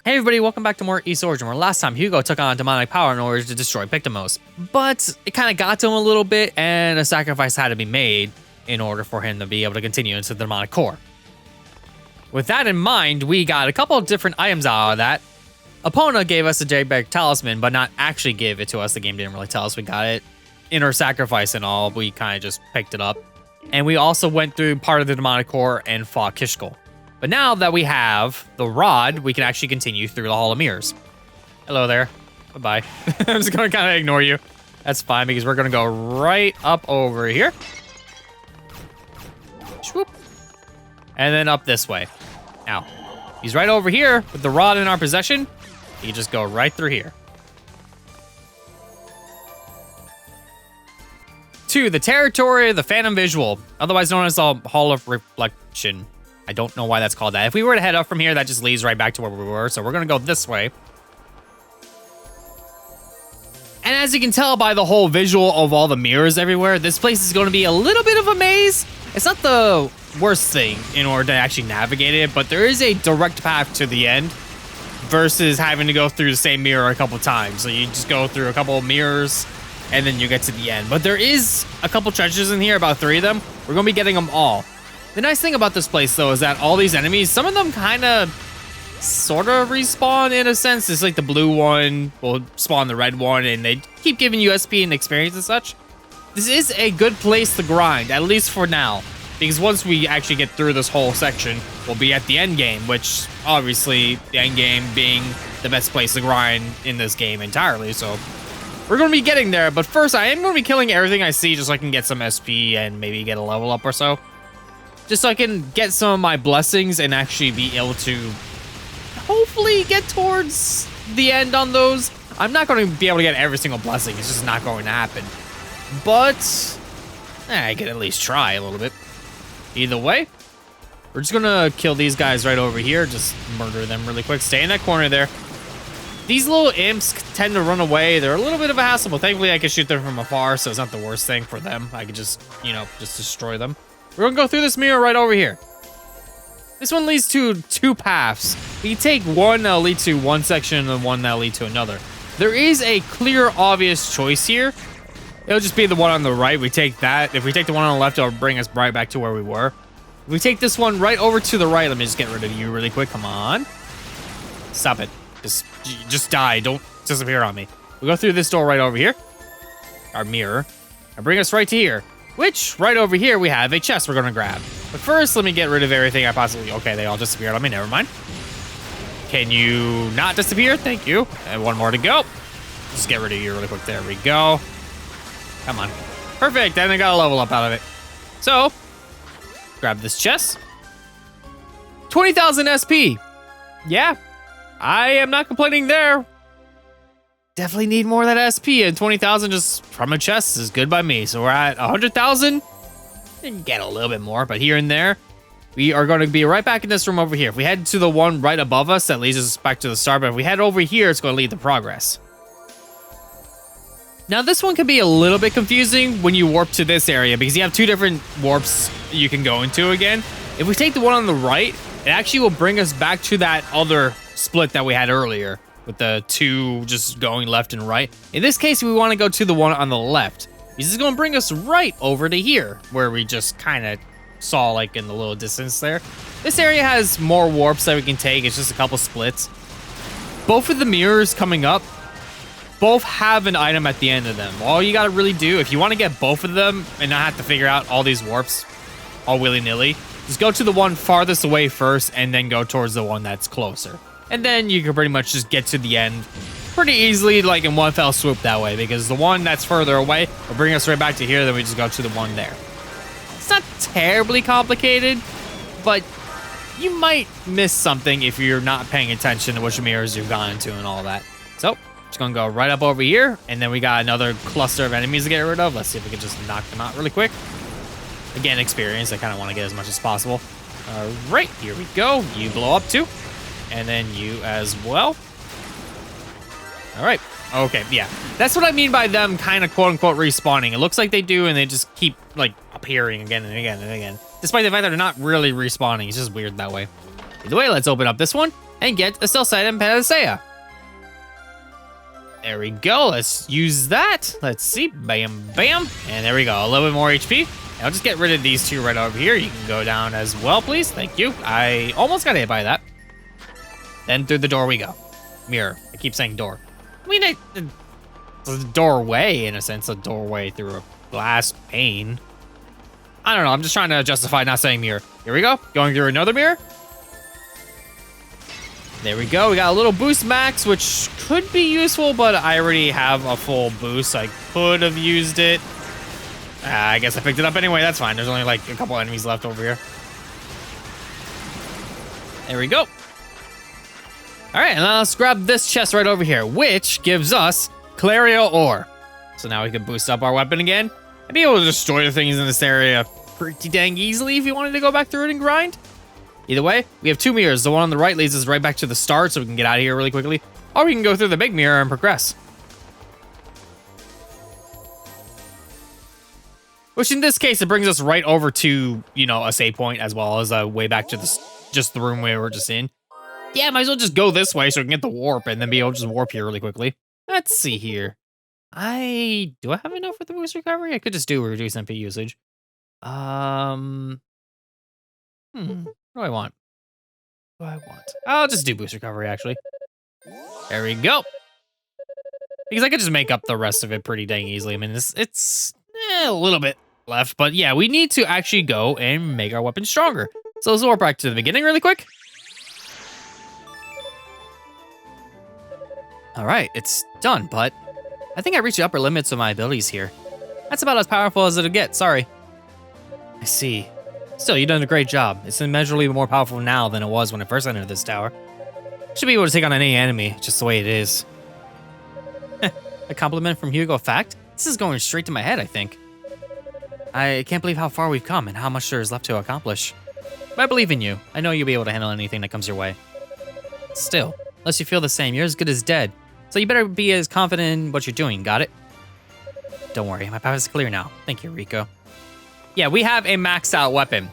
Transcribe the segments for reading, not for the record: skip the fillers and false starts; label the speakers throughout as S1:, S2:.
S1: Hey everybody, welcome back to more East Origin, where last time Hugo took on demonic power in order to destroy Pictomos. But it kind of got to him a little bit, and a sacrifice had to be made in order for him to be able to continue into the demonic core. With that in mind, we got a couple of different items out of that. Epona gave us a J-Bag Talisman, but not actually give it to us. The game didn't really tell us we got it. In our sacrifice and all, we kind of just picked it up. And we also went through part of the demonic core and fought Kishkol. But now that we have the rod, we can actually continue through the Hall of Mirrors. Hello there. Bye-bye. I'm just going to kind of ignore you. That's fine, because we're going to go right up over here. Swoop. And then up this way. Now, he's right over here with the rod in our possession. You just go right through here. To the territory of the Phantom Visual, otherwise known as the Hall of Reflection. I don't know why that's called that. If we were to head up from here, that just leads right back to where we were. So we're going to go this way. And as you can tell by the whole visual of all the mirrors everywhere, this place is going to be a little bit of a maze. It's not the worst thing in order to actually navigate it, but there is a direct path to the end versus having to go through the same mirror a couple times. So you just go through a couple of mirrors and then you get to the end. But there is a couple treasures in here, about 3 of them. We're going to be getting them all. The nice thing about this place, though, is that all these enemies, some of them kind of sort of respawn in a sense. It's like the blue one will spawn the red one, and they keep giving you SP and experience and such. This is a good place to grind, at least for now, because once we actually get through this whole section, we'll be at the end game, which obviously the end game being the best place to grind in this game entirely. So we're going to be getting there, but first I am going to be killing everything I see just so I can get some SP and maybe get a level up or so. Just so I can get some of my blessings and actually be able to hopefully get towards the end on those. I'm not going to be able to get every single blessing. It's just not going to happen. But I can at least try a little bit. Either way, we're just going to kill these guys right over here. Just murder them really quick. Stay in that corner there. These little imps tend to run away. They're a little bit of a hassle, but thankfully I can shoot them from afar, so it's not the worst thing for them. I can just, just destroy them. We're gonna go through this mirror right over here. This one leads to 2 paths. We take one that'll lead to one section and one that'll lead to another. There is a clear, obvious choice here. It'll just be the one on the right. We take that. If we take the one on the left, it'll bring us right back to where we were. If we take this one right over to the right, let me just get rid of you really quick. Come on. Stop it. Just die. Don't disappear on me. We go through this door right over here. Our mirror. And bring us right to here. Which, right over here, we have a chest we're going to grab. But first, let me get rid of everything I possibly... Okay, they all disappeared on me. Never mind. Can you not disappear? Thank you. And one more to go. Just get rid of you really quick. There we go. Come on. Perfect. And I got a level up out of it. So, grab this chest. 20,000 SP. Yeah. I am not complaining there. Definitely need more of that SP, and 20,000 just from a chest is good by me. So we're at 100,000. And get a little bit more, but here and there, we are going to be right back in this room over here. If we head to the one right above us, that leads us back to the start. But if we head over here, it's going to lead to progress. Now, this one can be a little bit confusing when you warp to this area, because you have 2 different warps you can go into again. If we take the one on the right, it actually will bring us back to that other split that we had earlier, with the 2 just going left and right. In this case, we want to go to the one on the left. This is going to bring us right over to here, where we just kind of saw like in the little distance there. This area has more warps that we can take. It's just a couple splits. Both of the mirrors coming up, both have an item at the end of them. All you got to really do, if you want to get both of them and not have to figure out all these warps all willy-nilly, just go to the one farthest away first and then go towards the one that's closer. And then you can pretty much just get to the end pretty easily, like in one fell swoop that way, because the one that's further away will bring us right back to here, then we just go to the one there. It's not terribly complicated, but you might miss something if you're not paying attention to which mirrors you've gone into and all that. So, just gonna go right up over here, and then we got another cluster of enemies to get rid of. Let's see if we can just knock them out really quick. Again, experience. I kind of want to get as much as possible. All right, here we go. You blow up too. And then you as well. All right. Okay, yeah. That's what I mean by them kind of quote-unquote respawning. It looks like they do, and they just keep, like, appearing again and again and again. Despite the fact that they're not really respawning. It's just weird that way. Either way, let's open up this one. and get a Celcite and Panacea. There we go. Let's use that. Let's see. Bam, bam. And there we go. A little bit more HP. I'll just get rid of these two right over here. You can go down as well, please. Thank you. I almost got hit by that. Then through the door we go. Mirror. I keep saying door. I mean, it's a doorway, in a sense. A doorway through a glass pane. I don't know. I'm just trying to justify not saying mirror. Here we go. Going through another mirror. There we go. We got a little boost max, which could be useful, but I already have a full boost. I could have used it. I guess I picked it up anyway. That's fine. There's only like a couple enemies left over here. There we go. All right, and now let's grab this chest right over here, which gives us Clario Ore. So now we can boost up our weapon again and be able to destroy the things in this area pretty dang easily if you wanted to go back through it and grind. Either way, we have two mirrors. The one on the right leads us right back to the start so we can get out of here really quickly. Or we can go through the big mirror and progress. Which in this case, it brings us right over to, you know, a save point as well as a way back to just the room we were just in. Yeah, might as well just go this way so we can get the warp and then be able to just warp here really quickly. Let's see here. Do I have enough with the boost recovery? I could just do reduce MP usage. What do I want? I'll just do boost recovery, actually. There we go. Because I could just make up the rest of it pretty dang easily. I mean, it's a little bit left. But yeah, we need to actually go and make our weapon stronger. So let's warp back to the beginning really quick. All right, it's done, but I think I reached the upper limits of my abilities here. That's about as powerful as it'll get, sorry. I see. Still, you've done a great job. It's immeasurably more powerful now than it was when I first entered this tower. Should be able to take on any enemy, just the way it is. A compliment from Hugo Fact? This is going straight to my head, I think. I can't believe how far we've come and how much there is left to accomplish. But I believe in you. I know you'll be able to handle anything that comes your way. Still, unless you feel the same, you're as good as dead. So you better be as confident in what you're doing, got it? Don't worry, my path is clear now. Thank you, Rico. Yeah, we have a maxed out weapon.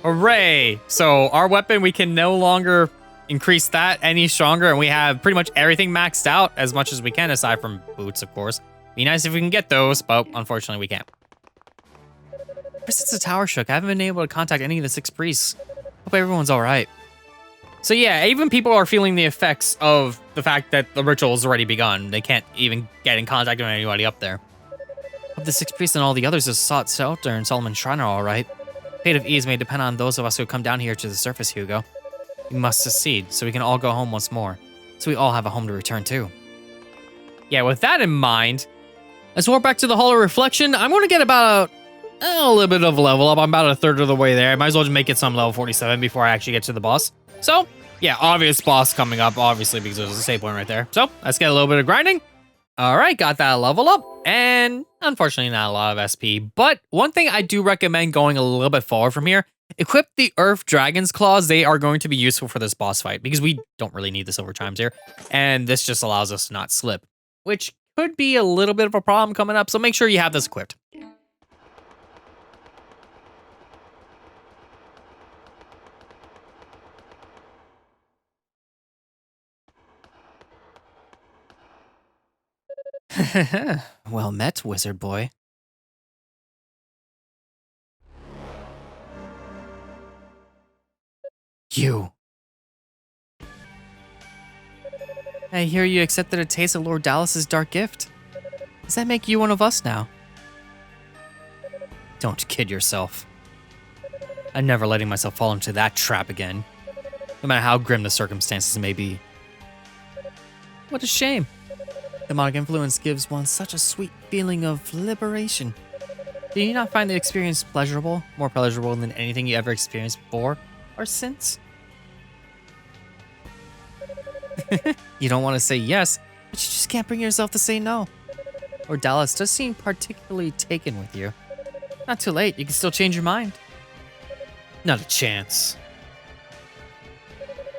S1: Hooray! So our weapon, we can no longer increase that any stronger, and we have pretty much everything maxed out as much as we can, aside from boots, of course. Be nice if we can get those, but unfortunately we can't. Ever since the tower shook, I haven't been able to contact any of the 6 priests. Hope everyone's all right. So yeah, even people are feeling the effects of the fact that the ritual has already begun. They can't even get in contact with anybody up there. Hope the 6 priests and all the others have sought shelter in Solomon's Shrine are all right. Fate of ease may depend on those of us who come down here to the surface, Hugo. We must succeed, so we can all go home once more. So we all have a home to return to. Yeah, with that in mind, let's warp back to the Hall of Reflection. I'm going to get about a little bit of a level up. I'm about a third of the way there. I might as well just make it some level 47 before I actually get to the boss. So, yeah, obvious boss coming up, obviously, because there's a save point right there. So, let's get a little bit of grinding. All right, got that level up, and unfortunately not a lot of SP, but one thing I do recommend going a little bit forward from here, equip the Earth Dragon's Claws. They are going to be useful for this boss fight, because we don't really need the silver chimes here, and this just allows us to not slip, which could be a little bit of a problem coming up, so make sure you have this equipped. Well met, wizard boy. You. I hear you accepted a taste of Lord Dallas's dark gift. Does that make you one of us now? Don't kid yourself. I'm never letting myself fall into that trap again, no matter how grim the circumstances may be. What a shame. Demonic influence gives one such a sweet feeling of liberation. Do you not find the experience pleasurable, more pleasurable than anything you ever experienced before or since? You don't want to say yes, but you just can't bring yourself to say no. Or Dallas does seem particularly taken with you. Not too late, you can still change your mind. Not a chance.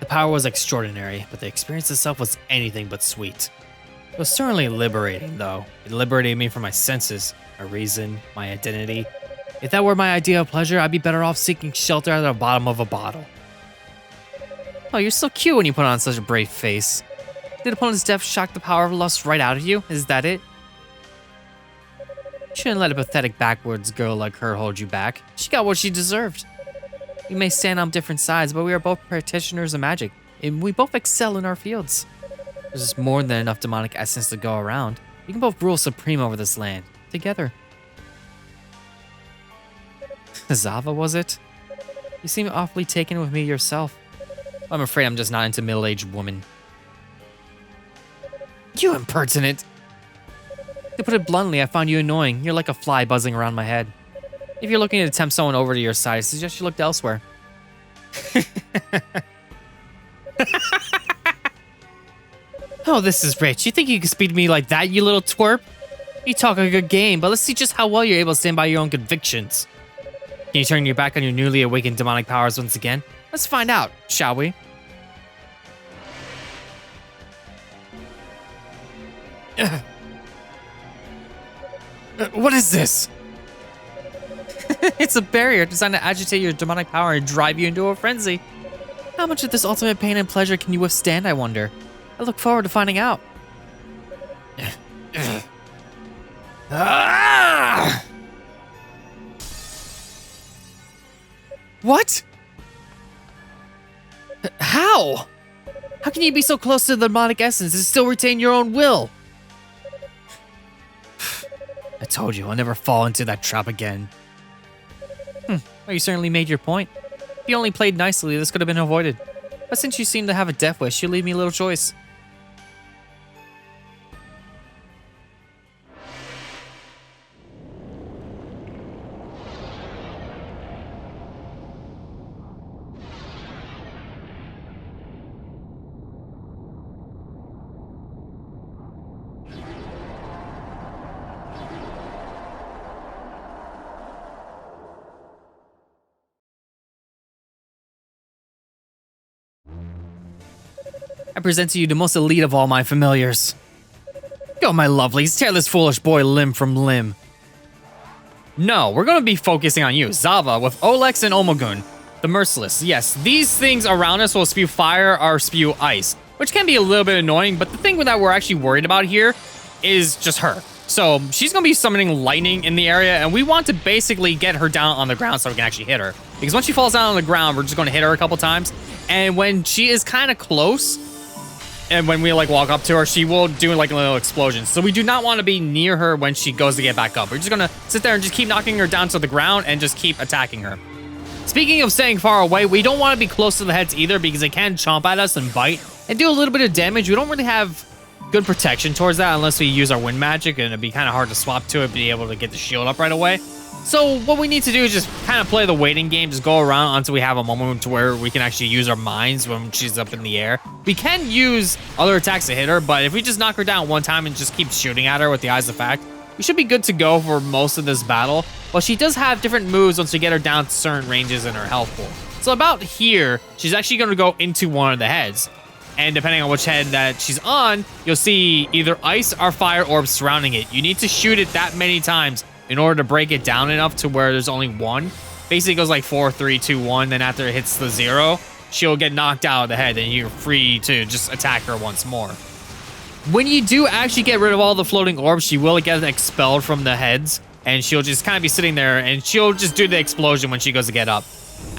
S1: The power was extraordinary, but the experience itself was anything but sweet. It was certainly liberating, though. It liberated me from my senses, my reason, my identity. If that were my idea of pleasure, I'd be better off seeking shelter at the bottom of a bottle. Oh, you're so cute when you put on such a brave face. Did opponent's death shock the power of lust right out of you? Is that it? You shouldn't let a pathetic backwards girl like her hold you back. She got what she deserved. We may stand on different sides, but we are both practitioners of magic, and we both excel in our fields. There's more than enough demonic essence to go around. We can both rule supreme over this land, together. Zava, was it? You seem awfully taken with me yourself. I'm afraid I'm just not into middle-aged women. You impertinent! To put it bluntly, I found you annoying. You're like a fly buzzing around my head. If you're looking to tempt someone over to your side, I suggest you looked elsewhere. Oh, this is rich. You think you can speak to me like that, you little twerp? You talk a good game, but let's see just how well you're able to stand by your own convictions. Can you turn your back on your newly awakened demonic powers once again? Let's find out, shall we? What is this? It's a barrier designed to agitate your demonic power and drive you into a frenzy. How much of this ultimate pain and pleasure can you withstand, I wonder? I look forward to finding out. What? How? How can you be so close to the demonic essence and still retain your own will? I told you, I'll never fall into that trap again. Well, you certainly made your point. If you only played nicely, this could have been avoided. But since you seem to have a death wish, you leave me little choice. I present to you the most elite of all my familiars. Go, my lovelies, tear this foolish boy limb from limb. No, we're going to be focusing on you, Zava, with Olex and Omogun, the Merciless. Yes, these things around us will spew fire or spew ice, which can be a little bit annoying, but the thing that we're actually worried about here is just her. So she's going to be summoning lightning in the area, and we want to basically get her down on the ground so we can actually hit her. Because once she falls down on the ground, we're just going to hit her a couple times, and when she is kind of close, and when we like walk up to her, she will do like a little explosion. So we do not want to be near her when she goes to get back up. We're just gonna sit there and just keep knocking her down to the ground and just keep attacking her. Speaking of staying far away, we don't want to be close to the heads either because they can chomp at us and bite and do a little bit of damage. We don't really have good protection towards that unless we use our wind magic, and it'd be kind of hard to swap to it, be able to get the shield up right away. So what we need to do is just kind of play the waiting game, just go around until we have a moment to where we can actually use our mines when she's up in the air. We can use other attacks to hit her, but if we just knock her down one time and just keep shooting at her with the Eyes of Fact, we should be good to go for most of this battle. But she does have different moves once we get her down to certain ranges in her health pool. So about here, she's actually going to go into one of the heads. And depending on which head that she's on, you'll see either ice or fire orbs surrounding it. You need to shoot it that many times in order to break it down enough to where there's only one. Basically, it goes like 4, 3, 2, 1. Then after it hits the 0, she'll get knocked out of the head, and you're free to just attack her once more. When you do actually get rid of all the floating orbs, she will get expelled from the heads, and she'll just kind of be sitting there, and she'll just do the explosion when she goes to get up.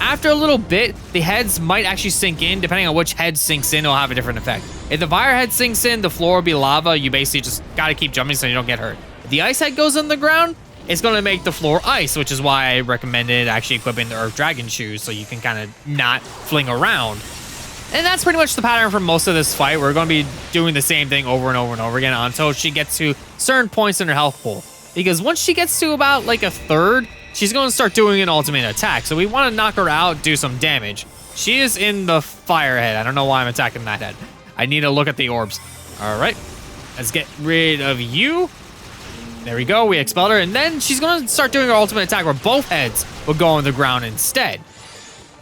S1: After a little bit, the heads might actually sink in. Depending on which head sinks in, it'll have a different effect. If the fire head sinks in, the floor will be lava. You basically just gotta keep jumping so you don't get hurt. If the ice head goes on the ground, it's going to make the floor ice, which is why I recommended actually equipping the Earth Dragon shoes so you can kind of not fling around. And that's pretty much the pattern for most of this fight. We're going to be doing the same thing over and over and over again until she gets to certain points in her health pool. Because once she gets to about like a third, she's going to start doing an ultimate attack. So we want to knock her out, do some damage. She is in the fire head. I don't know why I'm attacking that head. I need to look at the orbs. All right, let's get rid of you. There we go, we expelled her, and then she's going to start doing her ultimate attack where both heads will go on the ground instead.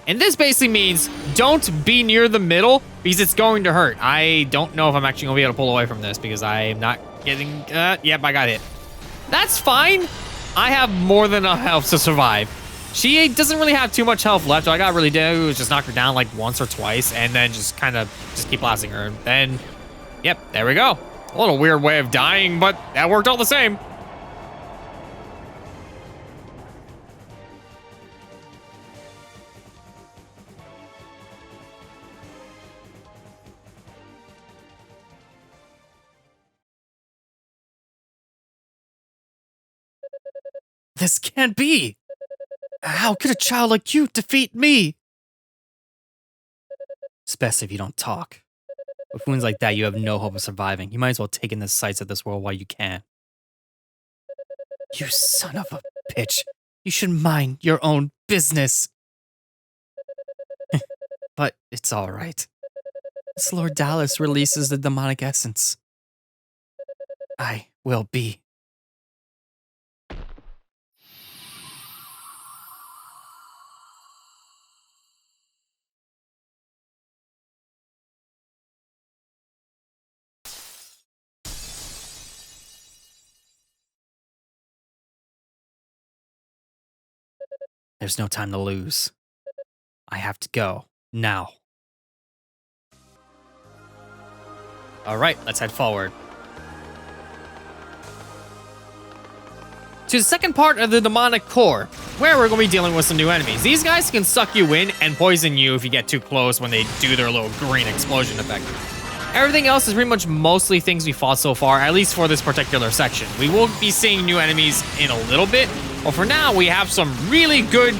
S1: And this basically means don't be near the middle because it's going to hurt. I don't know if I'm actually going to be able to pull away from this because I am not getting... Yep, I got hit. That's fine. I have more than enough health to survive. She doesn't really have too much health left. All I got to really do is just knock her down like once or twice and then just kind of just keep blasting her. Then, yep, there we go. A little weird way of dying, but that worked all the same. This can't be. How could a child like you defeat me? It's best if you don't talk. With wounds like that, you have no hope of surviving. You might as well take in the sights of this world while you can. You son of a bitch. You should mind your own business. But it's all right. As Lord Dallas releases the demonic essence, I will be. There's no time to lose. I have to go now. All right, let's head forward. To the second part of the demonic core, where we're going to be dealing with some new enemies. These guys can suck you in and poison you if you get too close when they do their little green explosion effect. Everything else is pretty much mostly things we fought so far, at least for this particular section. We will be seeing new enemies in a little bit, but for now, we have some really good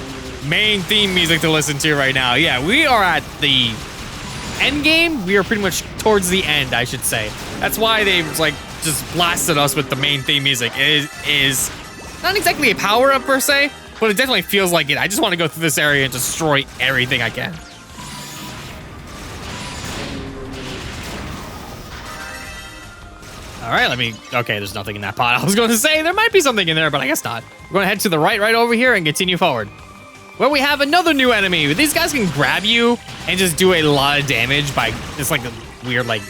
S1: main theme music to listen to right now. Yeah, we are at the end game. We are pretty much towards the end, I should say. That's why they like just blasted us with the main theme music. It is not exactly a power-up per se, but it definitely feels like it. I just want to go through this area and destroy everything I can. All right, okay, there's nothing in that pot. I was going to say there might be something in there, but I guess not. We're going to head to the right over here and continue forward. Where we have another new enemy. These guys can grab you and just do a lot of damage by just like a weird like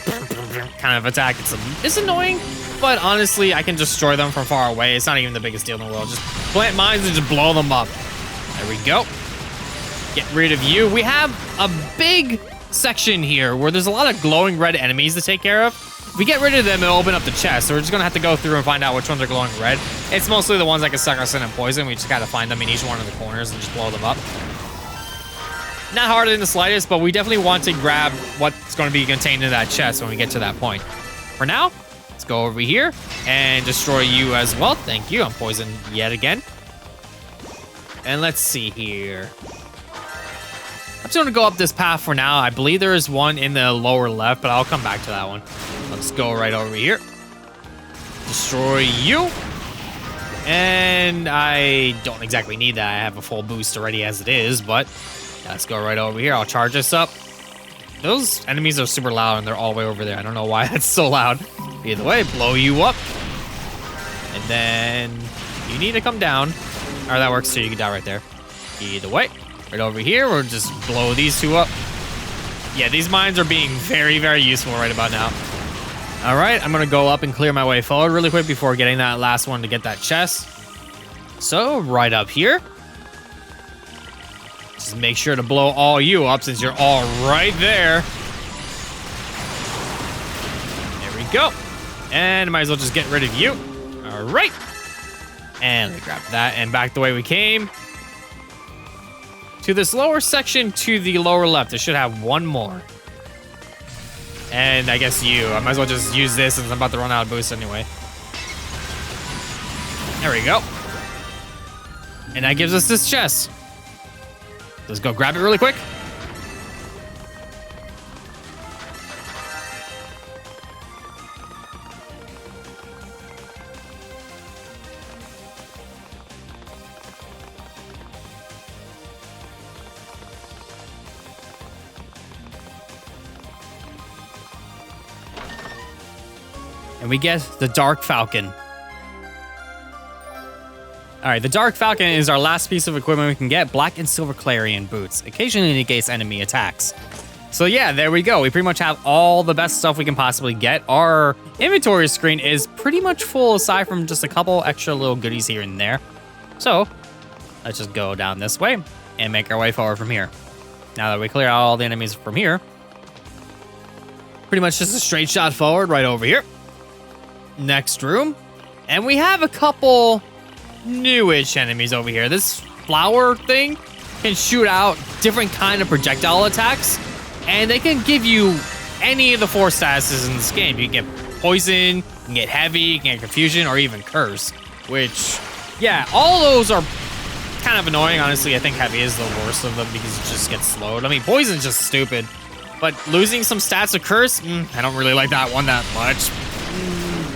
S1: kind of attack. It's annoying, but honestly, I can destroy them from far away. It's not even the biggest deal in the world. Just plant mines and just blow them up. There we go. Get rid of you. We have a big section here where there's a lot of glowing red enemies to take care of. If we get rid of them, it'll open up the chest. So we're just going to have to go through and find out which ones are glowing red. It's mostly the ones that can suck us in and poison. We just got to find them in each one of the corners and just blow them up. Not hard in the slightest, but we definitely want to grab what's going to be contained in that chest when we get to that point. For now, let's go over here and destroy you as well. Thank you. I'm poisoned yet again. And let's see here. I'm just going to go up this path for now. I believe there is one in the lower left, but I'll come back to that one. Let's go right over here. Destroy you. And I don't exactly need that. I have a full boost already as it is, but let's go right over here. I'll charge this up. Those enemies are super loud and they're all the way over there. I don't know why that's so loud. Either way, blow you up. And then you need to come down. Or that works too. You can die right there. Either way. Right over here, we'll just blow these two up. Yeah, these mines are being very, very useful right about now. All right, I'm going to go up and clear my way forward really quick before getting that last one to get that chest. So, right up here. Just make sure to blow all you up since you're all right there. There we go. And might as well just get rid of you. All right. And let me grab that and back the way we came. To this lower section to the lower left, it should have one more. And I guess you. I might as well just use this since I'm about to run out of boost anyway. There we go. And that gives us this chest. Let's go grab it really quick. And we get the Dark Falcon. All right, the Dark Falcon is our last piece of equipment we can get. Black and silver clarion boots. Occasionally negates enemy attacks. So yeah, there we go. We pretty much have all the best stuff we can possibly get. Our inventory screen is pretty much full aside from just a couple extra little goodies here and there. So let's just go down this way and make our way forward from here. Now that we clear out all the enemies from here, pretty much just a straight shot forward right over here. Next room. And we have a couple newish enemies over here. This flower thing can shoot out different kind of projectile attacks, and they can give you any of the 4 statuses in this game. You can get poison, you can get heavy, you can get confusion, or even curse, which, yeah, all those are kind of annoying. Honestly, I think heavy is the worst of them because it just gets slowed. I mean, poison's just stupid, but losing some stats of curse, I don't really like that one that much.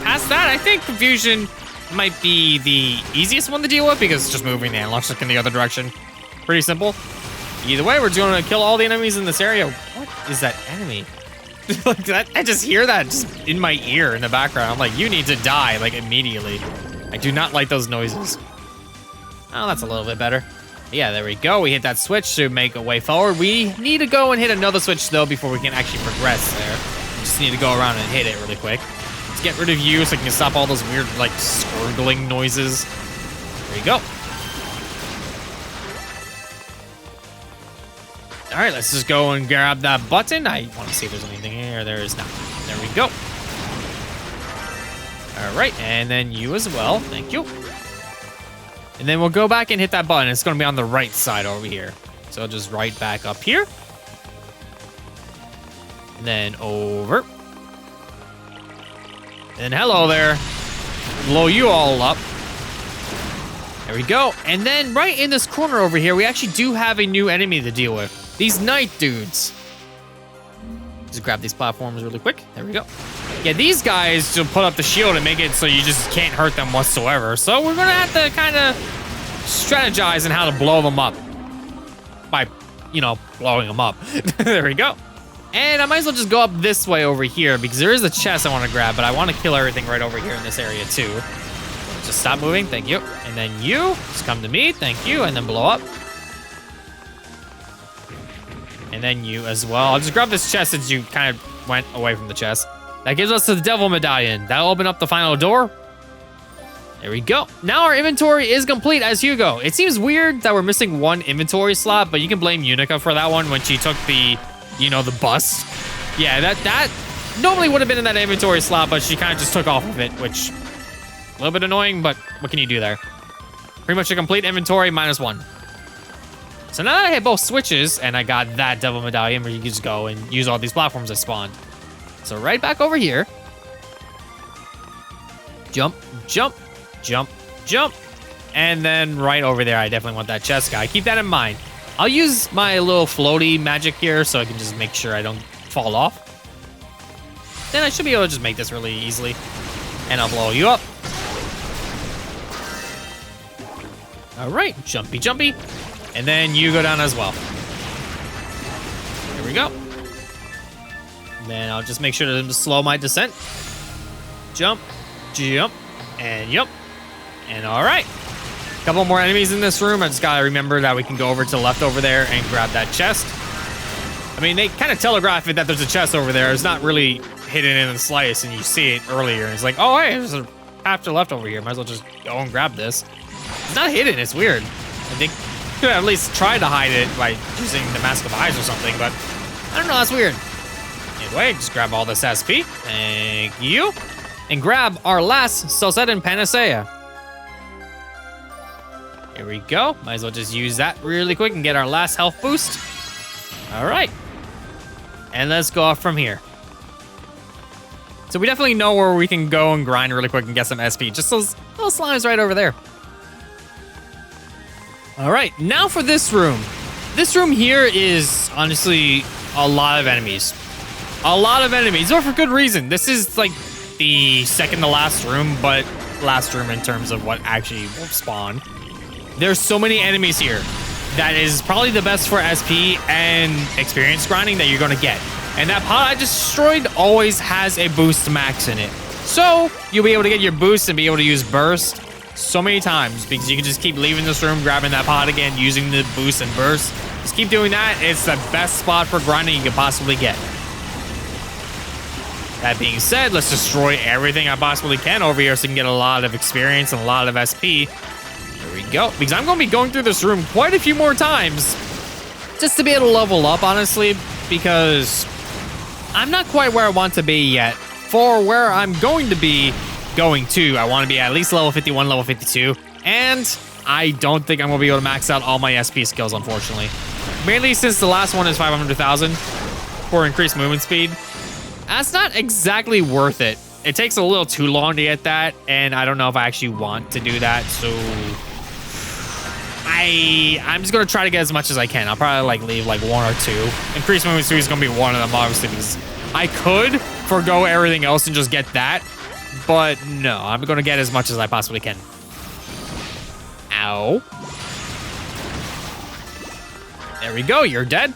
S1: Past that, I think confusion might be the easiest one to deal with because it's just moving the analog stick in the other direction. Pretty simple. Either way, we're just going to kill all the enemies in this area. What is that enemy? Like that, I just hear that just in my ear in the background. I'm like, you need to die, like, immediately. I do not like those noises. Oh, that's a little bit better. Yeah, there we go. We hit that switch to make a way forward. We need to go and hit another switch, though, before we can actually progress there. We just need to go around and hit it really quick. Let's get rid of you so I can stop all those weird, like, squirgling noises. There you go. All right, let's just go and grab that button. I want to see if there's anything here. There is not. There we go. All right, and then you as well. Thank you. And then we'll go back and hit that button. It's going to be on the right side over here. So just right back up here. And then over. And hello there. Blow you all up. There we go. And then right in this corner over here, we actually do have a new enemy to deal with. These knight dudes. Just grab these platforms really quick. There we go. Yeah, these guys just put up the shield and make it so you just can't hurt them whatsoever. So we're going to have to kind of strategize on how to blow them up. By, you know, blowing them up. There we go. And I might as well just go up this way over here because there is a chest I want to grab, but I want to kill everything right over here in this area too. Just stop moving. Thank you. And then you just come to me. Thank you. And then blow up. And then you as well. I'll just grab this chest since you kind of went away from the chest. That gives us the devil medallion. That'll open up the final door. There we go. Now our inventory is complete as Hugo. It seems weird that we're missing one inventory slot, but you can blame Unica for that one when she took the, you know, the bus. Yeah, that normally would have been in that inventory slot, but she kind of just took off of it, which a little bit annoying, but what can you do there? Pretty much a complete inventory -1. So now that I hit both switches and I got that devil medallion where you can just go and use all these platforms I spawned. So right back over here. Jump, jump, jump, jump. And then right over there, I definitely want that chest guy. Keep that in mind. I'll use my little floaty magic here so I can just make sure I don't fall off. Then I should be able to just make this really easily. And I'll blow you up. All right, jumpy, jumpy. And then you go down as well. Here we go. And then I'll just make sure to slow my descent. Jump, jump, and yep. And all right. A couple more enemies in this room. I just gotta remember that we can go over to the left over there and grab that chest. I mean, they kind of telegraph it that there's a chest over there. It's not really hidden in the slice, and you see it earlier. And it's like, oh, hey, there's a path to the left over here. Might as well just go and grab this. It's not hidden. It's weird. I think could at least try to hide it by using the Mask of Eyes or something, but I don't know, that's weird. Anyway, just grab all this SP. Thank you. And grab our last Sosetin Panacea. Here we go. Might as well just use that really quick and get our last health boost. All right. And let's go off from here. So we definitely know where we can go and grind really quick and get some SP. Just those little slimes right over there. All right, now for this room. This room here is honestly a lot of enemies. A lot of enemies, or for good reason. This is like the second to last room, but last room in terms of what actually will spawn. There's so many enemies here. That is probably the best for SP and experience grinding that you're gonna get. And that pod I just destroyed always has a boost max in it. So you'll be able to get your boost and be able to use burst so many times because you can just keep leaving this room, grabbing that pod again, using the boost and burst. Just keep doing that. It's the best spot for grinding you could possibly get. That being said, let's destroy everything I possibly can over here so we can get a lot of experience and a lot of SP. There we go. Because I'm going to be going through this room quite a few more times just to be able to level up, honestly, because I'm not quite where I want to be yet. For where I'm going to be going to, I want to be at least level 51, level 52, and I don't think I'm going to be able to max out all my SP skills, unfortunately. Mainly since the last one is 500,000 for increased movement speed. That's not exactly worth it. It takes a little too long to get that, and I don't know if I actually want to do that, so I'm just gonna try to get as much as I can. I'll probably like leave like 1 or 2. Increased movement speed is gonna be one of them, obviously, because I could forgo everything else and just get that, but no, I'm gonna get as much as I possibly can. Ow. There we go, you're dead.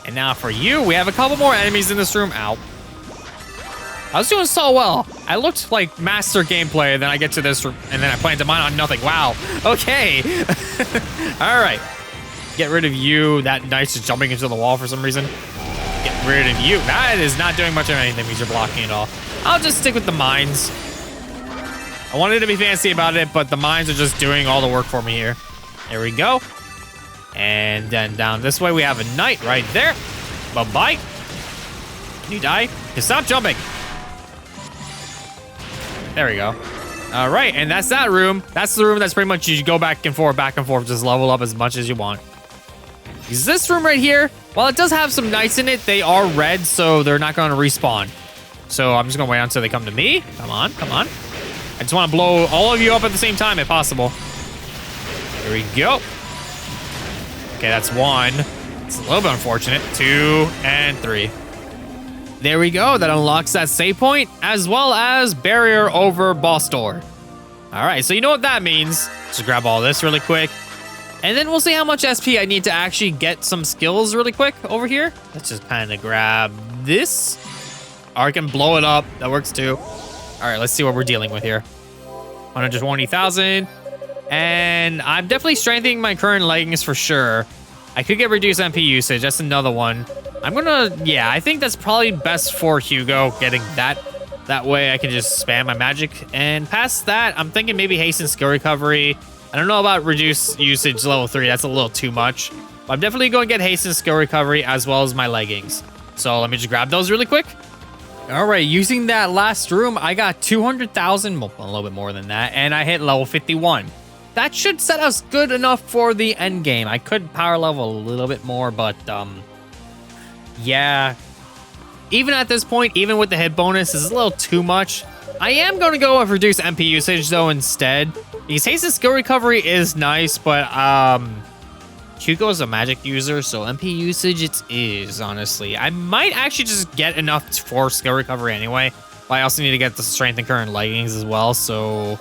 S1: And now for you, we have a couple more enemies in this room. Ow. I was doing so well. I looked like master gameplay, then I get to this room, and then I planted mine on nothing. Wow. Okay. All right. Get rid of you. That knight's just jumping into the wall for some reason. Get rid of you. That is not doing much of anything because you're blocking it all. I'll just stick with the mines. I wanted to be fancy about it, but the mines are just doing all the work for me here. There we go. And then down this way, we have a knight right there. Bye-bye. Can you die? Just stop jumping. There we go. All right, and that's that room. That's the room that's pretty much you go back and forth, just level up as much as you want. Is this room right here? While it does have some knights in it, they are red, so they're not going to respawn. So I'm just going to wait until they come to me. Come on, come on. I just want to blow all of you up at the same time if possible. There we go. Okay, that's 1. It's a little bit unfortunate. 2 and 3. There we go. That unlocks that save point as well as barrier over boss door. All right, so you know what that means. Just grab all this really quick. And then we'll see how much SP I need to actually get some skills really quick over here. Let's just kind of grab this. Or I can blow it up. That works too. All right, let's see what we're dealing with here. 120,000. And I'm definitely strengthening my current leggings for sure. I could get reduced MP usage. That's another one. I'm gonna, yeah, I think that's probably best for Hugo, getting that. That way I can just spam my magic. And past that, I'm thinking maybe hasten skill recovery. I don't know about reduce usage level 3. That's a little too much. But I'm definitely going to get hasten skill recovery as well as my leggings. So let me just grab those really quick. All right, using that last room, I got 200,000, well, a little bit more than that, and I hit level 51. That should set us good enough for the end game. I could power level a little bit more, but yeah. Even at this point, even with the hit bonus, this is a little too much. I am going to go with reduced MP usage though instead. Because hasten skill recovery is nice, but Hugo is a magic user, so MP usage it is, honestly. I might actually just get enough for skill recovery anyway. But I also need to get the strength and current leggings as well, so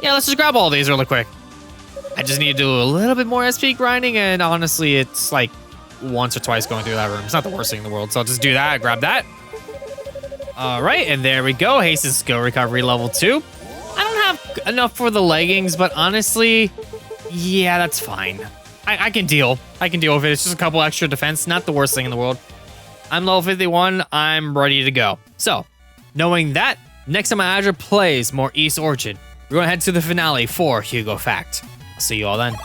S1: yeah, let's just grab all these really quick. I just need to do a little bit more SP grinding, and honestly, it's like once or twice going through that room. It's not the worst thing in the world, so I'll just do that, grab that. All right, and there we go. Hasten skill recovery level 2. I don't have enough for the leggings, but honestly, yeah, that's fine. I can deal. I can deal with it. It's just a couple extra defense. Not the worst thing in the world. I'm level 51. I'm ready to go. So, knowing that, next time Azure plays more East Orchard, we're going to head to the finale for Hugo Fact. I'll see you all then.